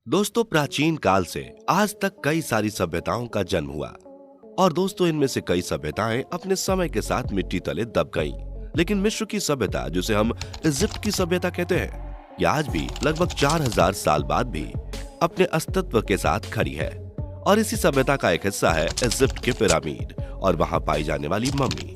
दोस्तों, प्राचीन काल से आज तक कई सारी सभ्यताओं का जन्म हुआ और दोस्तों इनमें से कई सभ्यताएं अपने समय के साथ मिट्टी तले दब गईं। लेकिन मिस्र की सभ्यता, जिसे हम इजिप्ट की सभ्यता कहते हैं, यह आज भी लगभग 4000 साल बाद भी अपने अस्तित्व के साथ खड़ी है। और इसी सभ्यता का एक हिस्सा है इजिप्ट के पिरामिड और वहां पाई जाने वाली मम्मी।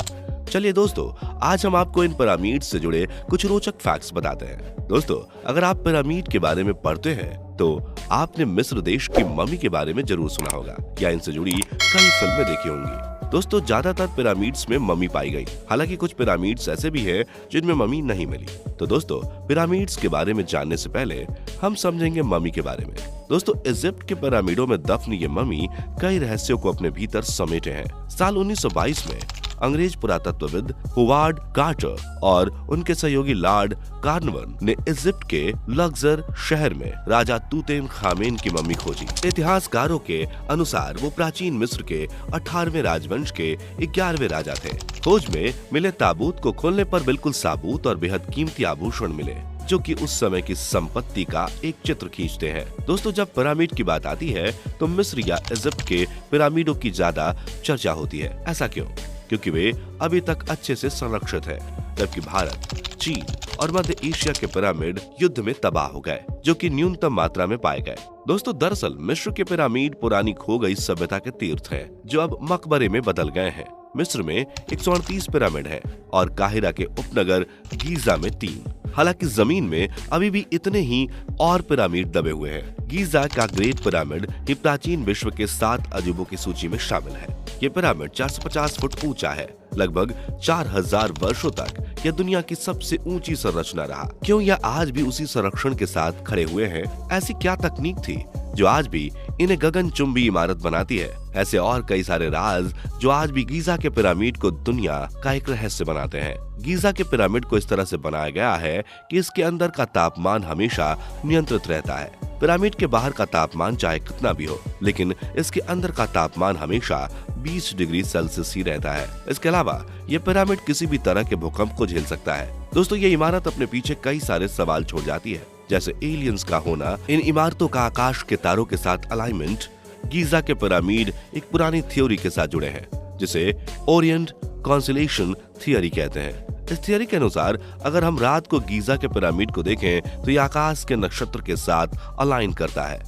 चलिए दोस्तों, आज हम आपको इन पिरामिड से जुड़े कुछ रोचक फैक्ट्स बताते हैं। दोस्तों, अगर आप पिरामिड के बारे में पढ़ते हैं तो आपने मिस्र देश की मम्मी के बारे में जरूर सुना होगा या इनसे जुड़ी कई फिल्में देखी होंगी। दोस्तों, ज्यादातर पिरामिड्स में मम्मी पाई गई, हालांकि कुछ पिरामिड्स ऐसे भी हैं जिनमें मम्मी नहीं मिली। तो दोस्तों, पिरामिड्स के बारे में जानने से पहले हम समझेंगे मम्मी के बारे में। दोस्तों, इजिप्ट के पिरामिडों में दफन ये मम्मी कई रहस्यों को अपने भीतर समेटे हैं। साल 1922 में अंग्रेज पुरातत्वविद होवार्ड कार्टर और उनके सहयोगी लॉर्ड कार्नवन ने इजिप्ट के लक्सर शहर में राजा तूतेनखामेन की मम्मी खोजी। इतिहासकारों के अनुसार वो प्राचीन मिस्र के 18वें राजवंश के 11वें राजा थे। खोज में मिले ताबूत को खोलने पर बिल्कुल साबुत और बेहद कीमती आभूषण मिले, जो कि उस समय की संपत्ति का एक चित्र खींचते हैं। दोस्तों, जब पिरामिड की बात आती है तो मिस्र या इजिप्ट के पिरामिडों की ज्यादा चर्चा होती है। ऐसा क्यों? क्योंकि वे अभी तक अच्छे से संरक्षित हैं, जबकि भारत, चीन और मध्य एशिया के पिरामिड युद्ध में तबाह हो गए, जो कि न्यूनतम मात्रा में पाए गए। दोस्तों, दरअसल मिस्र के पिरामिड पुरानी खो गई सभ्यता के तीर्थ हैं, जो अब मकबरे में बदल गए हैं। मिस्र में 138 पिरामिड है और काहिरा के उपनगर गीजा में 3। हालांकि जमीन में अभी भी इतने ही और पिरामिड दबे हुए हैं। गीजा का ग्रेट पिरामिड ही प्राचीन विश्व के 7 अजूबों की सूची में शामिल है। ये पिरामिड 450 फुट ऊंचा है। लगभग 4000 वर्षों तक यह दुनिया की सबसे ऊंची संरचना रहा। क्यों यह आज भी उसी संरक्षण के साथ खड़े हुए हैं? ऐसी क्या तकनीक थी जो आज भी इन्हें गगनचुंबी इमारत बनाती है? ऐसे और कई सारे राज जो आज भी गीजा के पिरामिड को दुनिया का एक रहस्य बनाते हैं। गीजा के पिरामिड को इस तरह से बनाया गया है कि इसके अंदर का तापमान हमेशा नियंत्रित रहता है। पिरामिड के बाहर का तापमान चाहे कितना भी हो, लेकिन इसके अंदर का तापमान हमेशा 20 डिग्री सेल्सियस ही रहता है। इसके अलावा ये पिरामिड किसी भी तरह के भूकंप को झेल सकता है। दोस्तों, ये इमारत अपने पीछे कई सारे सवाल छोड़ जाती है, जैसे एलियंस का होना, इन इमारतों का आकाश के तारों के साथ अलाइनमेंट। गीजा के पिरामिड एक पुरानी थ्योरी के साथ जुड़े हैं, जिसे ओरिएंट कॉन्स्टेलेशन थ्योरी कहते हैं। इस थ्योरी के अनुसार अगर हम रात को गीजा के पिरामिड को देखें तो यह आकाश के नक्षत्र के साथ अलाइन करता है,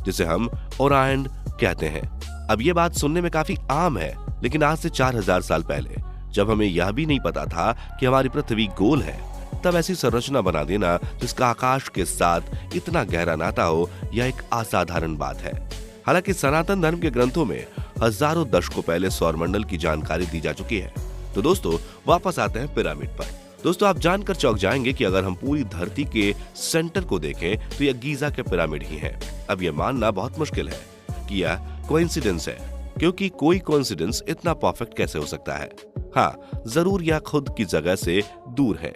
जिसे हम ओरायन कहते हैं। अब ये बात सुनने में काफी आम है, लेकिन आज से 4000 साल पहले, जब हमें यह भी नहीं पता था कि हमारी पृथ्वी गोल है, तब ऐसी संरचना बना देना जिसका आकाश के साथ इतना गहरा नाता हो, यह एक असाधारण बात है। हालांकि सनातन धर्म के ग्रंथों में हजारों दशकों पहले सौरमंडल की जानकारी दी जा चुकी है। तो दोस्तों, वापस आते हैं पिरामिड पर। दोस्तों, आप जानकर चौंक जाएंगे कि अगर हम पूरी धरती के सेंटर को देखें तो यह गीजा के पिरामिड ही है। अब यह मानना बहुत मुश्किल है कि यह कोइंसिडेंस है, क्योंकि कोई कोइंसिडेंस इतना परफेक्ट कैसे हो सकता है। हाँ, जरूर यह खुद की जगह से दूर है,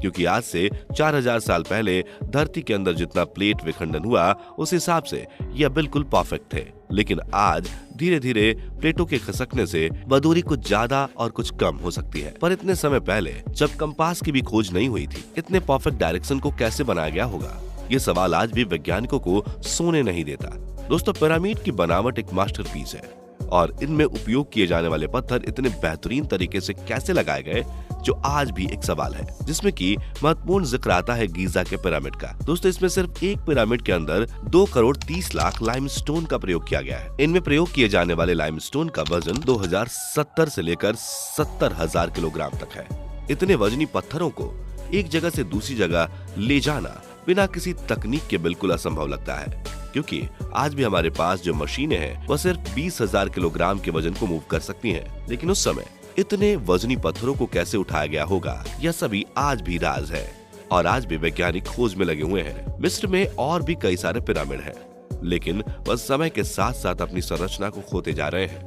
क्योंकि आज से 4000 साल पहले धरती के अंदर जितना प्लेट विखंडन हुआ, उस हिसाब से यह बिल्कुल परफेक्ट थे। लेकिन आज धीरे धीरे प्लेटों के खिसकने से वह दूरी कुछ ज्यादा और कुछ कम हो सकती है। पर इतने समय पहले, जब कंपास की भी खोज नहीं हुई थी, इतने परफेक्ट डायरेक्शन को कैसे बनाया गया होगा? ये सवाल आज भी वैज्ञानिकों को सोने नहीं देता। दोस्तों, पिरामिड की बनावट एक मास्टरपीस है और इनमें उपयोग किए जाने वाले पत्थर इतने बेहतरीन तरीके से कैसे लगाए गए, जो आज भी एक सवाल है, जिसमें कि महत्वपूर्ण जिक्र आता है गीजा के पिरामिड का। दोस्तों, इसमें सिर्फ एक पिरामिड के अंदर 2 करोड़ 30 लाख लाइमस्टोन का प्रयोग किया गया है। इनमें प्रयोग किए जाने वाले लाइमस्टोन का वजन 2070 से लेकर 70,000 किलोग्राम तक है। इतने वजनी पत्थरों को एक जगह से दूसरी जगह ले जाना बिना किसी तकनीक के बिल्कुल असंभव लगता है, क्योंकि आज भी हमारे पास जो मशीनें हैं वह सिर्फ 20,000 किलोग्राम के वजन को मूव कर सकती हैं। लेकिन उस समय इतने वजनी पत्थरों को कैसे उठाया गया होगा, यह सभी आज भी राज है और आज भी वैज्ञानिक खोज में लगे हुए हैं। मिस्र में और भी कई सारे पिरामिड हैं, लेकिन वह समय के साथ साथ अपनी संरचना को खोते जा रहे हैं।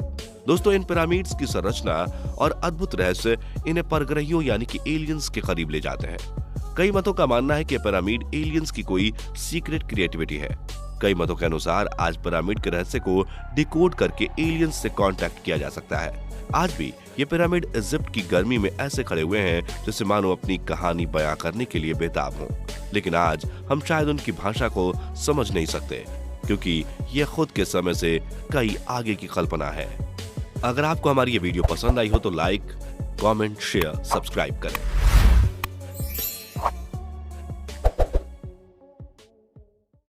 दोस्तों, इन पिरामिड्स की संरचना और अद्भुत रहस्य इन्हें परग्रहियों यानी कि एलियंस के करीब ले जाते हैं। कई मतों का मानना है कि पिरामिड एलियंस की कोई सीक्रेट क्रिएटिविटी है। कई मतों के अनुसार आज पिरामिड के रहस्य को डिकोड करके एलियंस से कांटेक्ट किया जा सकता है। आज भी ये पिरामिड इजिप्ट की गर्मी में ऐसे खड़े हुए हैं जैसे मानो अपनी कहानी बयां करने के लिए बेताब हों। लेकिन आज हम शायद उनकी भाषा को समझ नहीं सकते, क्योंकि ये खुद के समय से कई आगे की कल्पना है। अगर आपको हमारी ये वीडियो पसंद आई हो तो लाइक, कमेंट, शेयर, सब्सक्राइब करें।